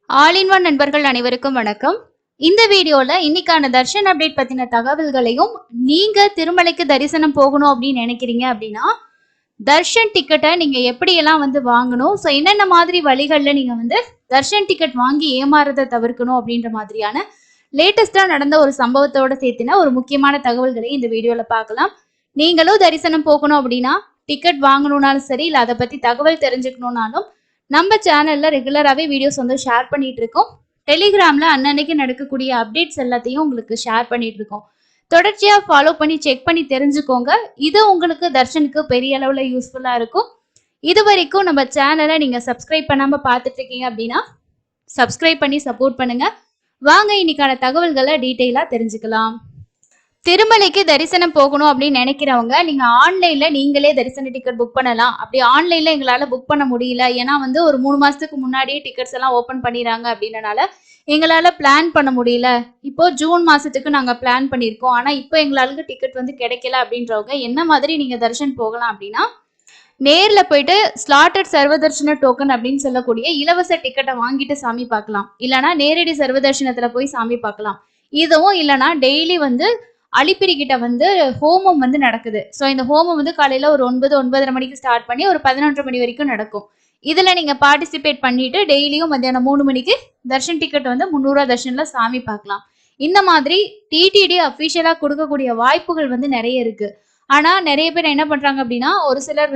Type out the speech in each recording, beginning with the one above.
All in one நண்பர்கள் அனைவருக்கும் வணக்கம். இந்த வீடியோல இன்னைக்கான தர்ஷன் அப்டேட் பத்தின தகவல்களையும், நீங்க திருமலைக்கு தரிசனம் போகணும் அப்படின்னு நினைக்கிறீங்க அப்படின்னா தர்ஷன் டிக்கெட்டை நீங்க எப்படியெல்லாம் வாங்கணும், ஸோ என்னென்ன மாதிரி வழிகள்ல நீங்க தர்ஷன் டிக்கெட் வாங்கி ஏமாறதை தவிர்க்கணும் அப்படின்ற மாதிரியான லேட்டஸ்டா நடந்த ஒரு சம்பவத்தோட சேர்த்தின ஒரு முக்கியமான தகவல்களை இந்த வீடியோல பார்க்கலாம். நீங்களும் தரிசனம் போகணும் அப்படின்னா டிக்கெட் வாங்கணும்னாலும் சரி, இல்லை அதை பத்தி தகவல் தெரிஞ்சுக்கணும்னாலும் நம்ம சேனல்ல ரெகுலராகவே வீடியோஸ் ஷேர் பண்ணிட்டு இருக்கோம். டெலிகிராம்ல அன்னன்னைக்கு நடக்கக்கூடிய அப்டேட்ஸ் எல்லாத்தையும் உங்களுக்கு ஷேர் பண்ணிட்டு இருக்கோம். தொடர்ச்சியா ஃபாலோ பண்ணி செக் பண்ணி தெரிஞ்சுக்கோங்க. இது உங்களுக்கு தர்ஷனுக்கு பெரிய அளவுல யூஸ்ஃபுல்லா இருக்கும். இது வரைக்கும் நம்ம சேனலை நீங்க சப்ஸ்கிரைப் பண்ணாம பார்த்துட்டு இருக்கீங்க அப்படின்னா சப்ஸ்கிரைப் பண்ணி சப்போர்ட் பண்ணுங்க. வாங்க இன்னைக்கான தகவல்களை டீட்டெயிலா தெரிஞ்சுக்கலாம். திருமலைக்கு தரிசனம் போகணும் அப்படின்னு நினைக்கிறவங்க நீங்க ஆன்லைன்ல நீங்களே தரிசன டிக்கெட் புக் பண்ணலாம். அப்படி ஆன்லைன்ல எங்களால புக் பண்ண முடியல, ஏன்னா ஒரு 3 மாசத்துக்கு முன்னாடியே டிக்கெட்ஸ் எல்லாம் ஓபன் பண்ணிடுறாங்க அப்படின்றனால எங்களால பிளான் பண்ண முடியல. இப்போ ஜூன் மாசத்துக்கு நாங்க பிளான் பண்ணியிருக்கோம், ஆனா இப்போ எங்களால டிக்கெட் கிடைக்கல அப்படின்றவங்க என்ன மாதிரி நீங்க தரிசனம் போகலாம் அப்படின்னா, நேர்ல போயிட்டு ஸ்லாட்டட் சர்வதர்ஷன டோக்கன் அப்படின்னு சொல்லக்கூடிய இலவச டிக்கெட்டை வாங்கிட்டு சாமி பார்க்கலாம். இல்லைன்னா நேரடி சர்வதர்ஷனத்துல போய் சாமி பார்க்கலாம். இதுவும் இல்லைன்னா டெய்லி அலிப்பிரி கிட்ட ஹோமம் நடக்குது. ஸோ இந்த ஹோமம் காலையில ஒரு 9-9:30 மணிக்கு ஸ்டார்ட் பண்ணி ஒரு 11:30 மணி வரைக்கும் நடக்கும். இதுல நீங்க பார்ட்டிசிபேட் பண்ணிட்டு டெய்லியும் மத்தியானம் 3 மணிக்கு தர்ஷன் டிக்கெட் 300 தர்ஷன்ல சாமி பார்க்கலாம். இந்த மாதிரி டிடிடி அபிஷியலா கொடுக்கக்கூடிய வாய்ப்புகள் நிறைய இருக்கு. ஆனா நிறைய பேர் என்ன பண்றாங்க அப்படின்னா, ஒரு சிலர்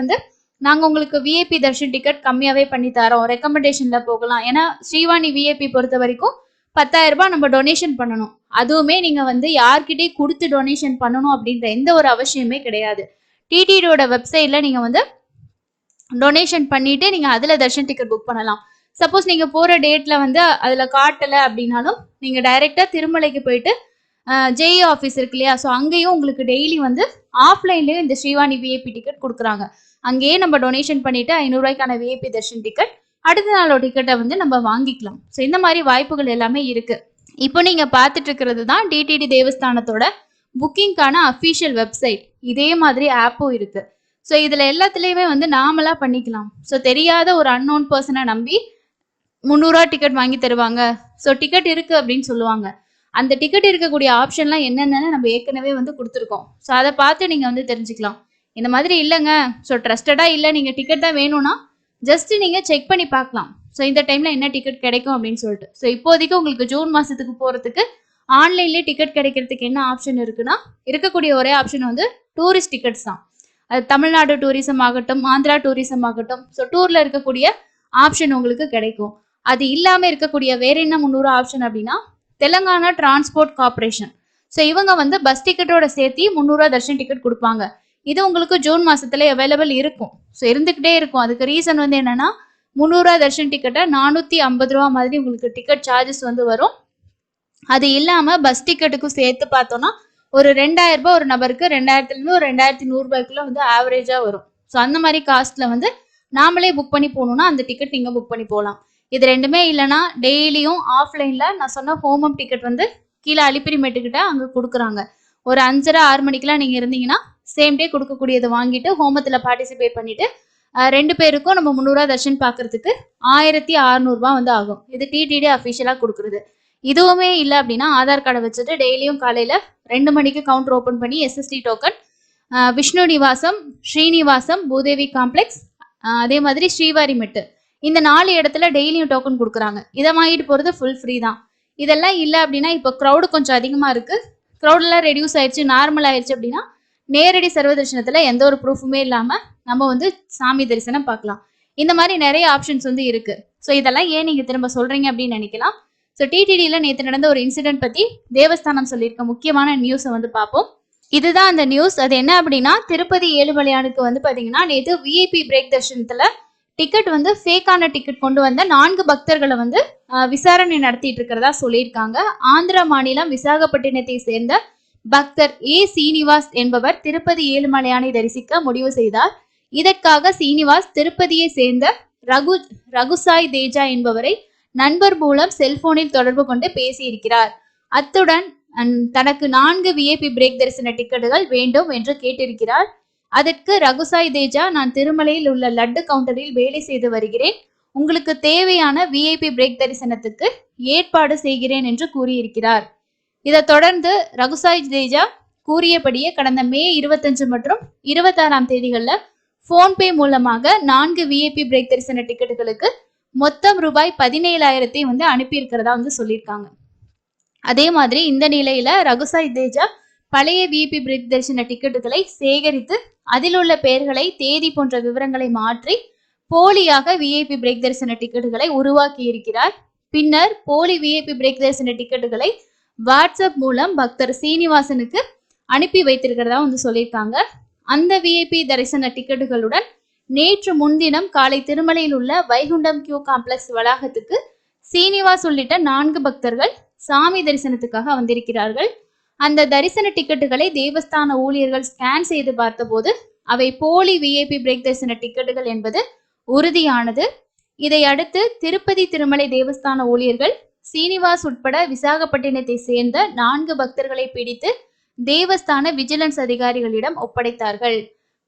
நாங்க உங்களுக்கு விஐபி தர்ஷன் டிக்கெட் கம்மியாவே பண்ணி தரோம், ரெக்கமெண்டேஷன்ல போகலாம். ஏன்னா ஸ்ரீவாணி விஐபி பொறுத்த வரைக்கும் 10,000 ரூபாய் நம்ம டொனேஷன் பண்ணணும். அதுவுமே நீங்க யார்கிட்டே கொடுத்து டொனேஷன் பண்ணணும் அப்படின்ற எந்த ஒரு அவசியமே கிடையாது. டிடிடியோட வெப்சைட்ல நீங்க டொனேஷன் பண்ணிட்டு நீங்க அதுல தர்ஷன் டிக்கெட் புக் பண்ணலாம். சப்போஸ் நீங்க போற டேட்ல அதுல காட்டல அப்படின்னாலும் நீங்க டைரக்டா திருமலைக்கு போயிட்டு ஜேஇ ஆஃபீஸ் இருக்கு இல்லையா, ஸோ அங்கேயும் உங்களுக்கு டெய்லி ஆஃப்லைன்லயும் இந்த ஸ்ரீவாணி விஐபி டிக்கெட் கொடுக்குறாங்க. அங்கேயே நம்ம டொனேஷன் பண்ணிட்டு 500 ரூபாய்க்கான விஐபி தர்ஷன் டிக்கெட் அடுத்த நாளோட டிக்கெட்டை நம்ம வாங்கிக்கலாம். ஸோ இந்த மாதிரி வாய்ப்புகள் எல்லாமே இருக்கு. இப்போ நீங்க பார்த்துட்டு இருக்கிறது தான் டிடிடி தேவஸ்தானத்தோட புக்கிங்கான அஃபிஷியல் வெப்சைட். இதே மாதிரி ஆப்பும் இருக்கு. ஸோ இதுல எல்லாத்துலயுமே நாமளா பண்ணிக்கலாம். ஸோ தெரியாத ஒரு அன்னோன் பர்சனை நம்பி 300 ரூபா டிக்கெட் வாங்கி தருவாங்க, ஸோ டிக்கெட் இருக்கு அப்படின்னு சொல்லுவாங்க. அந்த டிக்கெட் இருக்கக்கூடிய ஆப்ஷன்லாம் என்னென்னு நம்ம ஏற்கனவே கொடுத்துருக்கோம். ஸோ அதை பார்த்து நீங்க தெரிஞ்சுக்கலாம். இந்த மாதிரி இல்லைங்க, ஸோ ட்ரஸ்டடா இல்லை, நீங்க டிக்கெட் தான் வேணும்னா ஜஸ்ட் நீங்க செக் பண்ணி பார்க்கலாம். ஸோ இந்த டைம்ல என்ன டிக்கெட் கிடைக்கும் அப்படின்னு சொல்லிட்டு. ஸோ இப்போதைக்கு உங்களுக்கு ஜூன் மாசத்துக்கு போறதுக்கு ஆன்லைன்லேயே டிக்கெட் கிடைக்கிறதுக்கு என்ன ஆப்ஷன் இருக்குன்னா, இருக்கக்கூடிய ஒரே ஆப்ஷன் டூரிஸ்ட் டிக்கெட்ஸ் தான். அது தமிழ்நாடு டூரிசம் ஆகட்டும், ஆந்திரா டூரிசம் ஆகட்டும், ஸோ டூர்ல இருக்கக்கூடிய ஆப்ஷன் உங்களுக்கு கிடைக்கும். அது இல்லாம இருக்கக்கூடிய வேற என்ன 300 ஆப்ஷன் அப்படின்னா, தெலுங்கானா டிரான்ஸ்போர்ட் கார்பரேஷன். ஸோ இவங்க பஸ் டிக்கெட்டோட சேர்த்து 300 தர்ஷன் டிக்கெட் கொடுப்பாங்க. இது உங்களுக்கு ஜூன் மாசத்துல அவைலபிள் இருக்கும். ஸோ இருந்துகிட்டே இருக்கும். அதுக்கு ரீசன் என்னன்னா, 300 தர்ஷன் டிக்கெட்டை 450 ரூபா மாதிரி உங்களுக்கு டிக்கெட் சார்ஜஸ் வரும். அது இல்லாம பஸ் டிக்கெட்டுக்கும் சேர்த்து பார்த்தோம்னா ஒரு 2000 ரூபாய் ஒரு நபருக்கு, 2000 ஒரு 2100 ரூபாய்க்குள்ள ஆவரேஜா வரும். ஸோ அந்த மாதிரி காஸ்ட்ல நாமளே புக் பண்ணி போகணும்னா அந்த டிக்கெட் நீங்க புக் பண்ணி போகலாம். இது ரெண்டுமே இல்லைன்னா டெய்லியும் ஆஃப்லைன்ல நான் சொன்ன ஹோமம் டிக்கெட் கீழே அலிப்பிரிமேட்டுக்கிட்ட அங்க கொடுக்குறாங்க. ஒரு 5:30-6 மணிக்கெல்லாம் நீங்க இருந்தீங்கன்னா சேம் டே கொடுக்கக்கூடியதை வாங்கிட்டு ஹோமத்துல பார்ட்டிசிபேட் பண்ணிட்டு 2 பேருக்கும் நம்ம 300 தர்ஷன் பார்க்கறதுக்கு 1600 ரூபாய் ஆகும். இது டிடிடி அஃபிஷியலா கொடுக்குறது. இதுவுமே இல்லை அப்படின்னா ஆதார் கார்டை வச்சுட்டு டெய்லியும் காலையில 2 மணிக்கு கவுண்டர் ஓப்பன் பண்ணி SST token Vishnu Nivasam, Srinivasam, Bhudevi complex, அதே மாதிரி ஸ்ரீவாரி மெட்டு, இந்த 4 இடத்துல டெய்லியும் டோக்கன் கொடுக்குறாங்க. இதை வாங்கிட்டு போறது ஃபுல் ஃப்ரீ தான். இதெல்லாம் இல்லை அப்படின்னா இப்போ க்ரௌடு கொஞ்சம் அதிகமா இருக்கு, க்ரௌடெல்லாம் ரெடியூஸ் ஆயிடுச்சு, நார்மல் ஆயிடுச்சு அப்படின்னா நேரடி சர்வ தரிசனத்துல எந்த ஒரு ப்ரூஃபுமே இல்லாம நம்ம சாமி தரிசனம் பார்க்கலாம். இந்த மாதிரி நிறைய ஆப்ஷன்ஸ் இருக்கு. ஸோ இதெல்லாம் ஏன் நீங்க திரும்ப சொல்றீங்க அப்படின்னு நினைக்கலாம். ஸோ டிடிடியில நேற்று நடந்த ஒரு இன்சிடென்ட் பத்தி தேவஸ்தானம் சொல்லியிருக்க முக்கியமான நியூஸை பார்ப்போம். இதுதான் அந்த நியூஸ். அது என்ன அப்படின்னா, திருப்பதி ஏழுமலையானுக்கு பாத்தீங்கன்னா நேற்று விஐபி பிரேக் தர்ஷனத்துல டிக்கெட் ஃபேக்கான டிக்கெட் கொண்டு வந்த 4 பக்தர்களை விசாரணை நடத்திட்டு இருக்கிறதா சொல்லியிருக்காங்க. ஆந்திரா மாநிலம் விசாகப்பட்டினத்தை சேர்ந்த பக்தர் ஏ சீனிவாஸ் என்பவர் திருப்பதி ஏழுமலையானை தரிசிக்க முடிவு செய்தார். இதற்காக சீனிவாஸ் திருப்பதியை சேர்ந்த ரகுசாய் தேஜா என்பவரை நண்பர் மூலம் செல்போனில் தொடர்பு கொண்டு பேசியிருக்கிறார். அத்துடன் தனக்கு 4 விஐபி பிரேக் தரிசன டிக்கெட்டுகள் வேண்டும் என்று கேட்டிருக்கிறார். அதற்கு ரகுசாய் தேஜா, நான் திருமலையில் உள்ள லட்டு கவுண்டரில் வேலை செய்து வருகிறேன், உங்களுக்கு தேவையான விஐபி பிரேக் தரிசனத்துக்கு ஏற்பாடு செய்கிறேன் என்று கூறியிருக்கிறார். இதை தொடர்ந்து ரகுசாய் தேஜா கூறியபடியே கடந்த மே 25 மற்றும் 26ஆம் தேதிகள்ல போன்பே மூலமாக 4 விஐபி பிரேக் தரிசன டிக்கெட்டுகளுக்கு மொத்தம் ரூபாய் 17,000 வந்து அனுப்பி இருக்கிறதா வந்து சொல்லியிருக்காங்க. அதே மாதிரி இந்த நிலையில ரகுசாய் தேஜா பழைய விஐபி பிரேக் தரிசன டிக்கெட்டுகளை சேகரித்து அதில் உள்ள பெயர்களை, தேதி போன்ற விவரங்களை மாற்றி போலியாக விஐபி பிரேக் தரிசன டிக்கெட்டுகளை உருவாக்கி இருக்கிறார். பின்னர் போலி விஐபி பிரேக் தரிசன டிக்கெட்டுகளை வாட்ஸ்அப் மூலம் பக்தர் சீனிவாசனுக்கு அனுப்பி வைத்திருக்கிறதா வந்து சொல்லியிருக்காங்க. அந்த விஐபி தரிசன டிக்கெட்டுகளுடன் நேற்று முன்தினம் காலை திருமலையில் உள்ள வைகுண்டம் கியூ காம்ப்ளெக்ஸ் வளாகத்துக்கு சீனிவாஸ் உள்ளிட்ட 4 பக்தர்கள் சாமி தரிசனத்துக்காக வந்திருக்கிறார்கள். அந்த தரிசன டிக்கெட்டுகளை தேவஸ்தான ஊழியர்கள் ஸ்கேன் செய்து பார்த்தபோது அவை போலி விஐபி பிரேக் தரிசன டிக்கெட்டுகள் என்பது உறுதியானது. இதை அடுத்து திருப்பதி திருமலை தேவஸ்தான ஊழியர்கள் சீனிவாஸ் உட்பட விசாகப்பட்டினத்தை சேர்ந்த 4 பக்தர்களை பிடித்து தேவஸ்தான விஜிலன்ஸ் அதிகாரிகளிடம் ஒப்படைத்தார்கள்.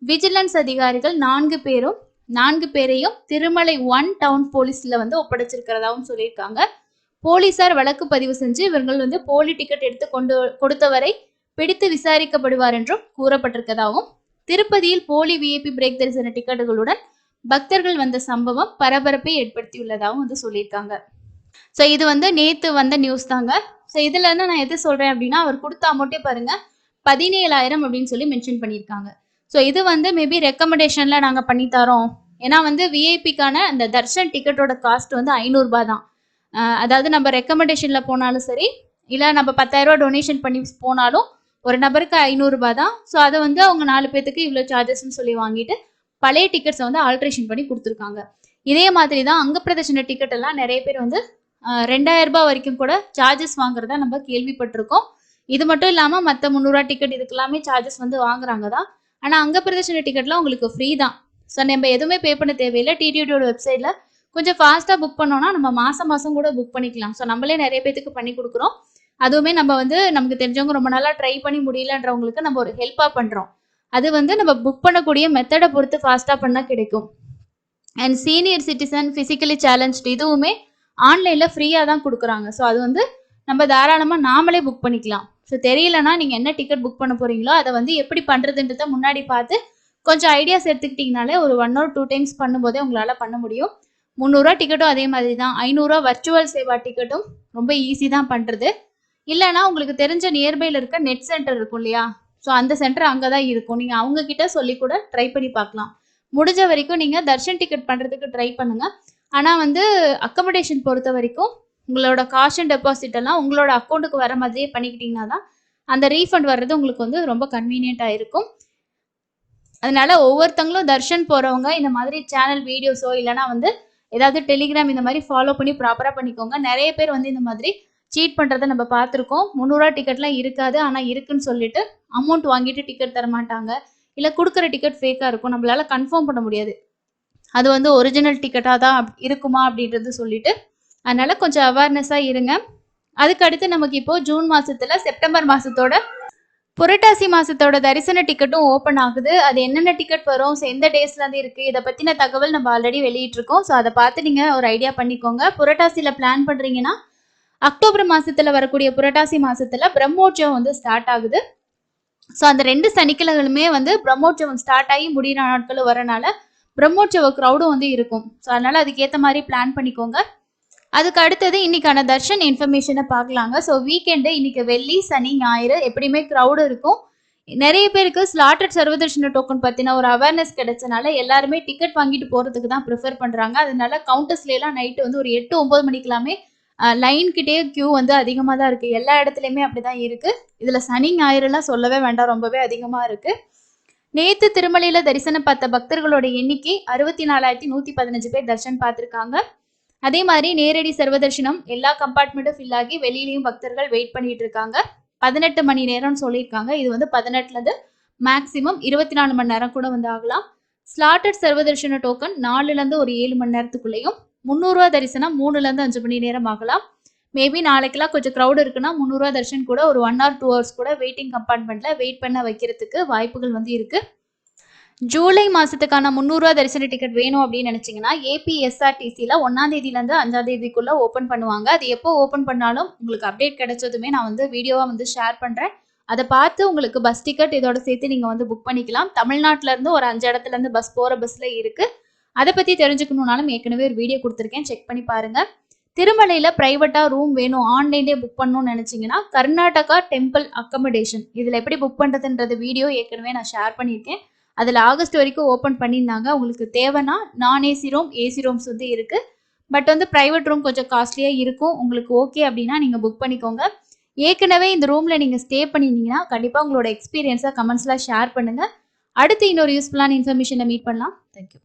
விஜிலன்ஸ் அதிகாரிகள் 4 பேரையும் திருமலை 1 டவுன் போலீஸ்ல வந்து ஒப்படைச்சிருக்கிறதாவும் சொல்லியிருக்காங்க. போலீசார் வழக்கு பதிவு செஞ்சு இவர்கள் வந்து போலி டிக்கெட் எடுத்து கொடுத்தவரை பிடித்து விசாரிக்கப்படுவார் என்றும் கூறப்பட்டிருக்கதாகவும், திருப்பதியில் போலி விஐபி பிரேக் தரிசன டிக்கெட்டுகளுடன் பக்தர்கள் வந்த சம்பவம் பரபரப்பை ஏற்படுத்தியுள்ளதாகவும் வந்து சொல்லியிருக்காங்க. ஸோ இது வந்து நேத்து வந்த நியூஸ் தாங்க. ஸோ இதுல இருந்து நான் எது சொல்றேன் அப்படின்னா, அவர் கொடுத்த அமௌண்ட்டே பாருங்க 17,000 அப்படின்னு சொல்லி மென்ஷன் பண்ணியிருக்காங்க. ஸோ இது வந்து மேபி ரெக்கமெண்டேஷன்ல நாங்க பண்ணி தரோம். ஏன்னா வந்து விஐபிக்கான அந்த தர்ஷன் டிக்கெட்டோட காஸ்ட் வந்து 500 ரூபாய் தான். அதாவது நம்ம ரெக்கமெண்டேஷன்ல போனாலும் சரி, இல்லை நம்ம 10,000 ரூபாய் டொனேஷன் பண்ணி போனாலும் ஒரு நபருக்கு 500 ரூபாய் தான். ஸோ அதை வந்து அவங்க 4 பேத்துக்கு இவ்வளோ சார்ஜஸ்ன்னு சொல்லி வாங்கிட்டு பழைய டிக்கெட்ஸை வந்து ஆல்ட்ரேஷன் பண்ணி கொடுத்துருக்காங்க. இதே மாதிரி தான் அங்க பிரதர்ஷன டிக்கெட் எல்லாம் நிறைய பேர் வந்து 2,000 ரூபாய் வரைக்கும் கூட சார்ஜஸ் வாங்குறதா நம்ம கேள்விப்பட்டிருக்கோம். இது மட்டும் இல்லாம மற்ற 300 ரூபாய் டிக்கெட் இதுக்கெல்லாமே சார்ஜஸ் வந்து வாங்குறாங்க தான். ஆனா அங்க பிரதர்ஷன டிக்கெட்லாம் உங்களுக்கு ஃப்ரீ தான். ஸோ நம்ம எதுவுமே பே பண்ண தேவையில்லை. டிடிடியோட வெப்சைட்ல கொஞ்சம் ஃபாஸ்ட்டாக புக் பண்ணோம்னா நம்ம மாதம் கூட புக் பண்ணிக்கலாம். ஸோ நம்மளே நிறைய பேத்துக்கு பண்ணி கொடுக்குறோம். அதுவுமே நம்ம வந்து நமக்கு தெரிஞ்சவங்க ரொம்ப நாளாக ட்ரை பண்ணி முடியலன்றவங்களுக்கு நம்ம ஒரு ஹெல்ப்பாக பண்ணுறோம். அது வந்து நம்ம புக் பண்ணக்கூடிய மெத்தடை பொறுத்து ஃபாஸ்ட்டாக பண்ணால் கிடைக்கும். And senior citizen, physically challenged இதுவுமே ஆன்லைனில் ஃப்ரீயாக தான் கொடுக்குறாங்க. ஸோ அது வந்து நம்ம தாராளமாக நாமளே புக் பண்ணிக்கலாம். ஸோ தெரியலனா நீங்கள் என்ன டிக்கெட் புக் பண்ண போகிறீங்களோ அதை வந்து எப்படி பண்ணுறதுன்றதை முன்னாடி பார்த்து கொஞ்சம் ஐடியாஸ் எடுத்துக்கிட்டிங்கனாலே ஒரு 1 or 2 டைம்ஸ் பண்ணும்போதே உங்களால் பண்ண முடியும். 300 ரூபா டிக்கெட்டும் அதே மாதிரி தான். 500 ரூபா வர்ச்சுவல் சேவா டிக்கெட்டும் ரொம்ப ஈஸி தான் பண்ணுறது. இல்லைனா உங்களுக்கு தெரிஞ்ச நியர்பையில் இருக்க நெட் சென்டர் இருக்கும் இல்லையா, ஸோ அந்த சென்டர் அங்கே தான் இருக்கும். நீங்கள் அவங்கக்கிட்ட சொல்லி கூட ட்ரை பண்ணி பார்க்கலாம். முடிஞ்ச வரைக்கும் நீங்கள் தர்ஷன் டிக்கெட் பண்ணுறதுக்கு ட்ரை பண்ணுங்கள். ஆனால் வந்து அக்கமடேஷன் பொறுத்த வரைக்கும் உங்களோட காஷன் டெபாசிட் எல்லாம் உங்களோட அக்கௌண்ட்டுக்கு வர மாதிரியே பண்ணிக்கிட்டிங்கன்னா தான் அந்த ரீஃபண்ட் வர்றது உங்களுக்கு வந்து ரொம்ப கன்வீனியண்ட்டாக இருக்கும். அதனால ஒவ்வொருத்தங்களும் தர்ஷன் போகிறவங்க இந்த மாதிரி சேனல் வீடியோஸோ இல்லைனா வந்து ஏதாவது டெலிகிராம் இந்த மாதிரி ஃபாலோ பண்ணி ப்ராப்பராக பண்ணிக்கோங்க. நிறைய பேர் வந்து இந்த மாதிரி சீட் பண்ணுறதை நம்ம பார்த்துருக்கோம். 300 ரூபா டிக்கெட்லாம் இருக்காது, ஆனால் இருக்குன்னு சொல்லிட்டு அமௌண்ட் வாங்கிட்டு டிக்கெட் தர மாட்டாங்க. இல்லை கொடுக்குற டிக்கெட் ஃபேக்காக இருக்கும், நம்மளால கன்ஃபார்ம் பண்ண முடியாது அது வந்து ஒரிஜினல் டிக்கெட்டாக தான் இருக்குமா அப்படின்றது சொல்லிட்டு. அதனால கொஞ்சம் அவேர்னஸாக இருங்க. அதுக்கடுத்து நமக்கு இப்போ ஜூன் மாதத்தில் செப்டம்பர் மாதத்தோட புரட்டாசி மாசத்தோட தரிசன டிக்கெட்டும் ஓப்பன் ஆகுது. அது என்னென்ன டிக்கெட் வரும், எந்த டேஸ்லேருந்து இருக்குது, இதை பற்றின தகவல் நம்ம ஆல்ரெடி வெளியிட்டிருக்கோம். ஸோ அதை பார்த்து நீங்கள் ஒரு ஐடியா பண்ணிக்கோங்க. புரட்டாசியில் பிளான் பண்ணுறீங்கன்னா அக்டோபர் மாதத்தில் வரக்கூடிய புரட்டாசி மாதத்தில் பிரம்மோற்சவம் வந்து ஸ்டார்ட் ஆகுது. ஸோ அந்த 2 சனிக்கிழமைகளுமே வந்து பிரம்மோற்சவம் ஸ்டார்ட் ஆகி முடிகிற நாட்களும் வரனால பிரம்மோற்சவ க்ரௌடும் வந்து இருக்கும். ஸோ அதனால் அதுக்கேற்ற மாதிரி பிளான் பண்ணிக்கோங்க. அதுக்கு அடுத்தது இன்னைக்கான தர்ஷன் இன்ஃபர்மேஷனை பார்க்கலாங்க. ஸோ வீக்கெண்டு இன்னைக்கு வெள்ளி, சனி, ஞாயிறு எப்படியுமே க்ரௌடு இருக்கும். நிறைய பேருக்கு ஸ்லாட்டட் சர்வதர்ஷன டோக்கன் பற்றின ஒரு அவேர்னஸ் கிடைச்சனால எல்லாருமே டிக்கெட் வாங்கிட்டு போகிறதுக்கு தான் ப்ரிஃபர் பண்ணுறாங்க. அதனால கவுண்டர்ஸ்லாம் நைட்டு வந்து ஒரு 8-9 மணிக்கெல்லாமே லைன்கிட்டே க்யூ வந்து அதிகமாக தான் இருக்குது. எல்லா இடத்துலையுமே அப்படி தான் இருக்குது. இதில் சனி ஞாயிறுலாம் சொல்லவே வேண்டாம், ரொம்பவே அதிகமாக இருக்குது. நேற்று திருமலையில் தரிசனம் பார்த்த பக்தர்களோட எண்ணிக்கை 64,115 பேர் தர்ஷன் பார்த்துருக்காங்க. அதே மாதிரி நேரடி சர்வதர்ஷனம் எல்லா கம்பார்ட்மெண்ட்டும் ஃபில் ஆகி வெளியிலையும் பக்தர்கள் வெயிட் பண்ணிட்டு இருக்காங்க. 18 மணி நேரம்னு சொல்லியிருக்காங்க. இது வந்து 18லேருந்து மேக்ஸிமம் 24 மணி நேரம் கூட வந்து ஆகலாம். ஸ்லாட்டட் சர்வதர்ஷன டோக்கன் 4லேருந்து ஒரு 7 மணி நேரத்துக்குள்ளேயும், 300 ரூபா தரிசனம் 3லேருந்து 5 மணி நேரம் ஆகலாம். மேபி நாளைக்கெல்லாம் கொஞ்சம் க்ரௌட் இருக்குன்னா 300 ரூபா தர்ஷன் கூட ஒரு 1 or 2 hours கூட வெயிட்டிங் கம்பார்ட்மெண்ட்ல வெயிட் பண்ண வைக்கிறதுக்கு வாய்ப்புகள் வந்து இருக்கு. ஜூலை மாசத்துக்கான 300 ரூபா தரிசன டிக்கெட் வேணும் அப்படின்னு நினைச்சீங்கன்னா ஏபிஎஸ்ஆர்டிசியில் 1ஆம் தேதியிலேருந்து 5ஆம் தேதிக்குள்ள ஓப்பன் பண்ணுவாங்க. அது எப்போ ஓப்பன் பண்ணாலும் உங்களுக்கு அப்டேட் கிடைச்சதுமே நான் வந்து வீடியோவாக வந்து ஷேர் பண்ணுறேன். அதை பார்த்து உங்களுக்கு பஸ் டிக்கெட் இதோட சேர்த்து நீங்கள் வந்து புக் பண்ணிக்கலாம். தமிழ்நாட்டில இருந்து ஒரு 5 இடத்துல இருந்து பஸ் போகிற பஸ்ல இருக்கு. அதை பற்றி தெரிஞ்சுக்கணும்னாலும் ஏற்கனவே ஒரு வீடியோ கொடுத்துருக்கேன், செக் பண்ணி பாருங்க. திருமலையில பிரைவேட்டா ரூம் வேணும், ஆன்லைன்லேயே புக் பண்ணணும்னு நினைச்சீங்கன்னா கர்நாடகா டெம்பிள் அக்கமடேஷன் இதில் எப்படி புக் பண்ணுறதுன்றது வீடியோ ஏற்கனவே நான் ஷேர் பண்ணியிருக்கேன். அதில் ஆகஸ்ட் வரைக்கும் ஓப்பன் பண்ணியிருந்தாங்க. உங்களுக்கு தேவைன்னா நான் ஏசி ரூம், ஏசி ரூம்ஸ் வந்து இருக்குது. பட் வந்து ப்ரைவேட் ரூம் கொஞ்சம் காஸ்ட்லியாக இருக்கும். உங்களுக்கு ஓகே அப்படின்னா நீங்கள் புக் பண்ணிக்கோங்க. ஏற்கனவே இந்த ரூமில் நீங்கள் ஸ்டே பண்ணியிருந்தீங்கன்னா கண்டிப்பாக உங்களோட எக்ஸ்பீரியன்ஸை கமெண்ட்ஸில் ஷேர் பண்ணுங்கள். அடுத்து இன்னொரு யூஸ்ஃபுல்லான இன்ஃபர்மேஷனை மீட் பண்ணலாம். தேங்க்யூ.